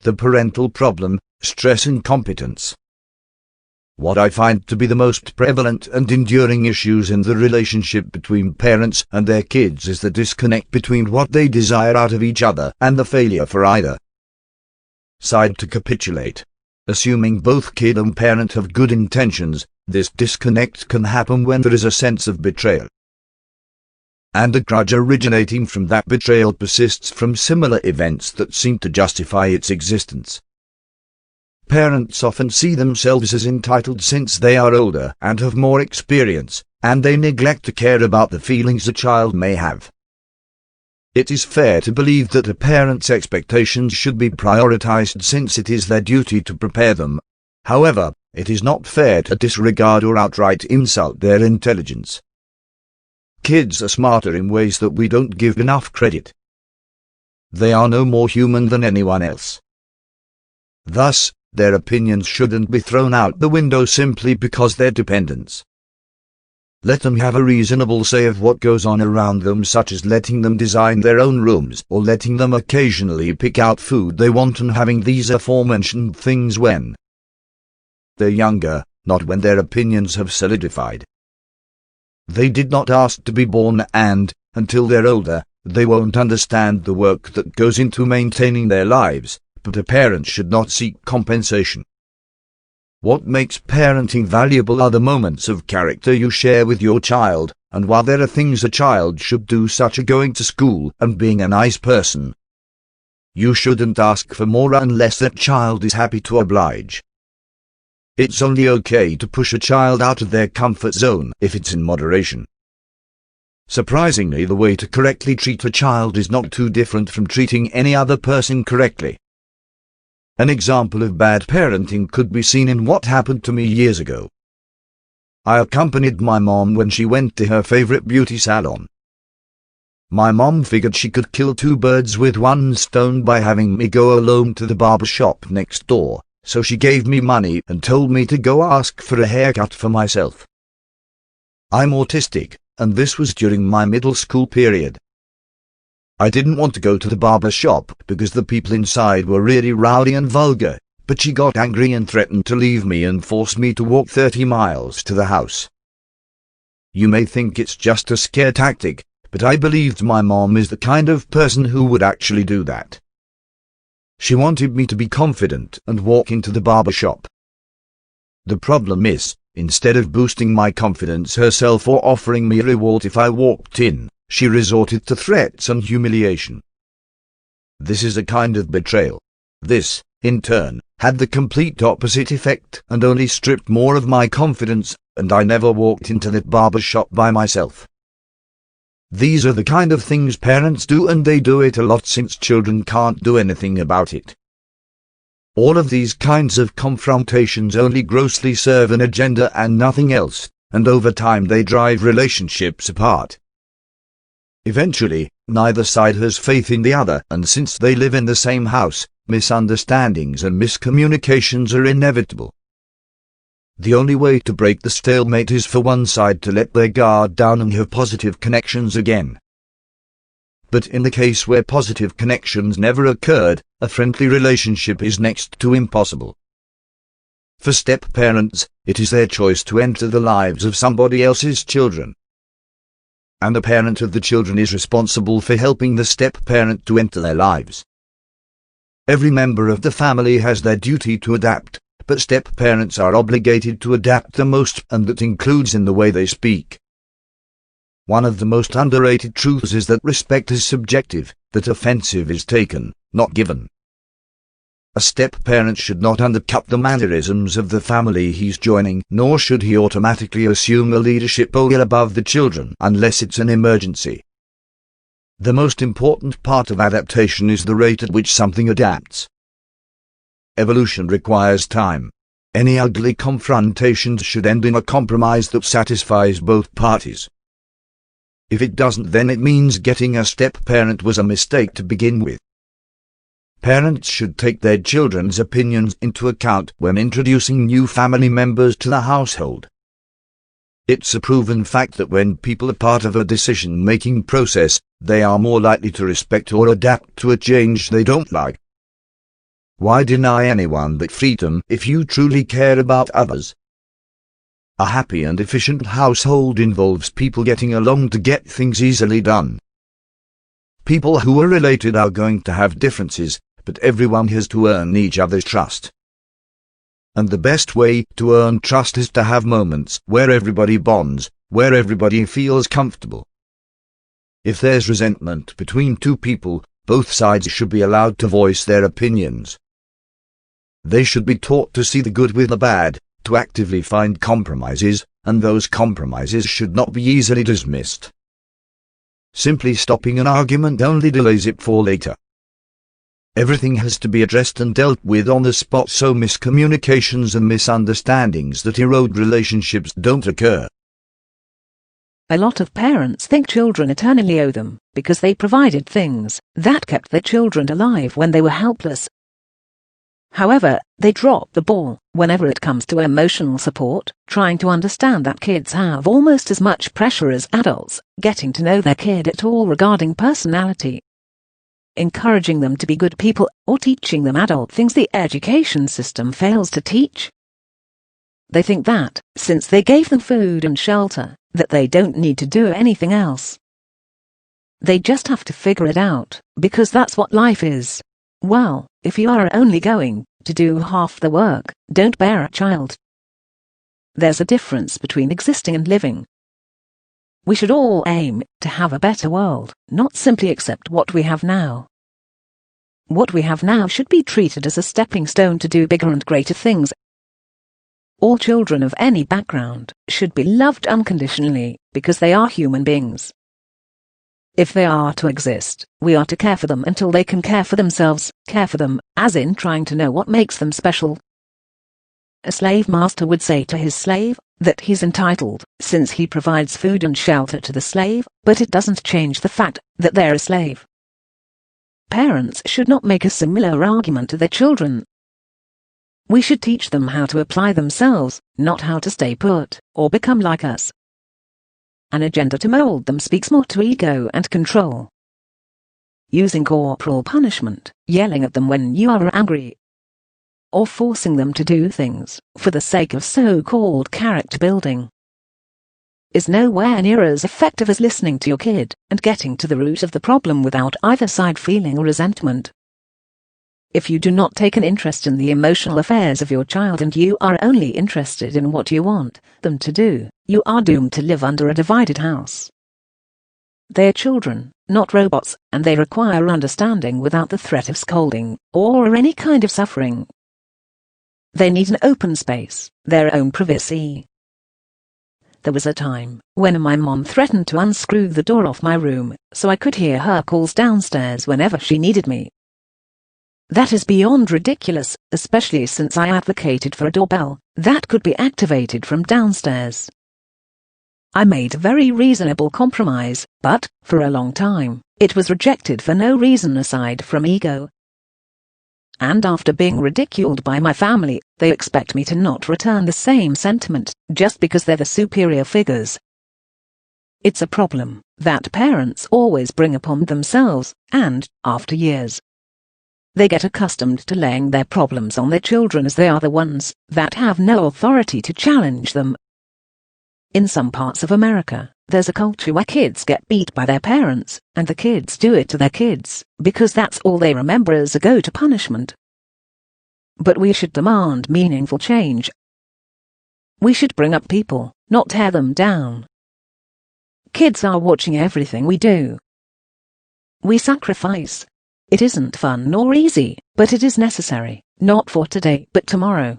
the parental problem, stress and competence. What I find to be the most prevalent and enduring issues in the relationship between parents and their kids is the disconnect between what they desire out of each other and the failure for either side to capitulate. Assuming both kid and parent have good intentions, this disconnect can happen when there is a sense of betrayal. And a grudge originating from that betrayal persists from similar events that seem to justify its existence. Parents often see themselves as entitled since they are older and have more experience, and they neglect to care about the feelings a child may have. It is fair to believe that a parent's expectations should be prioritized since it is their duty to prepare them. However, it is not fair to disregard or outright insult their intelligence. Kids are smarter in ways that we don't give enough credit. They are no more human than anyone else. Thus, their opinions shouldn't be thrown out the window simply because they're dependents. Let them have a reasonable say of what goes on around them, such as letting them design their own rooms or letting them occasionally pick out food they want and having these aforementioned things when they're younger, not when their opinions have solidified. They did not ask to be born and, until they're older, they won't understand the work that goes into maintaining their lives. But a parent should not seek compensation. What makes parenting valuable are the moments of character you share with your child, and while there are things a child should do such as going to school and being a nice person, you shouldn't ask for more unless that child is happy to oblige. It's only okay to push a child out of their comfort zone if it's in moderation. Surprisingly, the way to correctly treat a child is not too different from treating any other person correctly. An example of bad parenting could be seen in what happened to me years ago. I accompanied my mom when she went to her favorite beauty salon. My mom figured she could kill two birds with one stone by having me go alone to the barber shop next door, so she gave me money and told me to go ask for a haircut for myself. I'm autistic, and this was during my middle school period. I didn't want to go to the barber shop because the people inside were really rowdy and vulgar, but she got angry and threatened to leave me and force me to walk 30 miles to the house. You may think it's just a scare tactic, but I believed my mom is the kind of person who would actually do that. She wanted me to be confident and walk into the barber shop. The problem is, instead of boosting my confidence herself or offering me a reward if I walked in, she resorted to threats and humiliation. This is a kind of betrayal. This, in turn, had the complete opposite effect and only stripped more of my confidence, and I never walked into that barber shop by myself. These are the kind of things parents do, and they do it a lot since children can't do anything about it. All of these kinds of confrontations only grossly serve an agenda and nothing else, and over time they drive relationships apart. Eventually, neither side has faith in the other, and since they live in the same house, misunderstandings and miscommunications are inevitable. The only way to break the stalemate is for one side to let their guard down and have positive connections again. But in the case where positive connections never occurred, a friendly relationship is next to impossible. For step-parents, it is their choice to enter the lives of somebody else's children. And the parent of the children is responsible for helping the step-parent to enter their lives. Every member of the family has their duty to adapt, but step-parents are obligated to adapt the most, and that includes in the way they speak. One of the most underrated truths is that respect is subjective, that offensive is taken, not given. A step-parent should not undercut the mannerisms of the family he's joining, nor should he automatically assume a leadership role above the children unless it's an emergency. The most important part of adaptation is the rate at which something adapts. Evolution requires time. Any ugly confrontations should end in a compromise that satisfies both parties. If it doesn't, then it means getting a step-parent was a mistake to begin with. Parents should take their children's opinions into account when introducing new family members to the household. It's a proven fact that when people are part of a decision-making process, they are more likely to respect or adapt to a change they don't like. Why deny anyone that freedom if you truly care about others? A happy and efficient household involves people getting along to get things easily done. People who are related are going to have differences, but everyone has to earn each other's trust. And the best way to earn trust is to have moments where everybody bonds, where everybody feels comfortable. If there's resentment between two people, both sides should be allowed to voice their opinions. They should be taught to see the good with the bad, to actively find compromises, and those compromises should not be easily dismissed. Simply stopping an argument only delays it for later. Everything has to be addressed and dealt with on the spot so miscommunications and misunderstandings that erode relationships don't occur. A lot of parents think children eternally owe them because they provided things that kept their children alive when they were helpless. However, they drop the ball whenever it comes to emotional support, trying to understand that kids have almost as much pressure as adults, getting to know their kid at all regarding personality, encouraging them to be good people, or teaching them adult things the education system fails to teach. They think that, since they gave them food and shelter, that they don't need to do anything else. They just have to figure it out, because that's what life is. Well, if you are only going to do half the work, don't bear a child. There's a difference between existing and living. We should all aim to have a better world, not simply accept what we have now. What we have now should be treated as a stepping stone to do bigger and greater things. All children of any background should be loved unconditionally because they are human beings. If they are to exist, we are to care for them until they can care for themselves, care for them, as in trying to know what makes them special. A slave master would say to his slave that he's entitled, since he provides food and shelter to the slave, but it doesn't change the fact that they're a slave. Parents should not make a similar argument to their children. We should teach them how to apply themselves, not how to stay put, or become like us. An agenda to mold them speaks more to ego and control. Using corporal punishment, yelling at them when you are angry, or forcing them to do things for the sake of so-called character building, is nowhere near as effective as listening to your kid and getting to the root of the problem without either side feeling resentment. If you do not take an interest in the emotional affairs of your child and you are only interested in what you want them to do, you are doomed to live under a divided house. They are children, not robots, and they require understanding without the threat of scolding or any kind of suffering. They need an open space, their own privacy. There was a time when my mom threatened to unscrew the door off my room so I could hear her calls downstairs whenever she needed me. That is beyond ridiculous, especially since I advocated for a doorbell that could be activated from downstairs. I made a very reasonable compromise, but, for a long time, it was rejected for no reason aside from ego. And after being ridiculed by my family, they expect me to not return the same sentiment, just because they're the superior figures. It's a problem that parents always bring upon themselves, and, after years, they get accustomed to laying their problems on their children as they are the ones that have no authority to challenge them. In some parts of America, there's a culture where kids get beat by their parents, and the kids do it to their kids, because that's all they remember as a go-to punishment. But we should demand meaningful change. We should bring up people, not tear them down. Kids are watching everything we do. We sacrifice. It isn't fun nor easy, but it is necessary, not for today but tomorrow.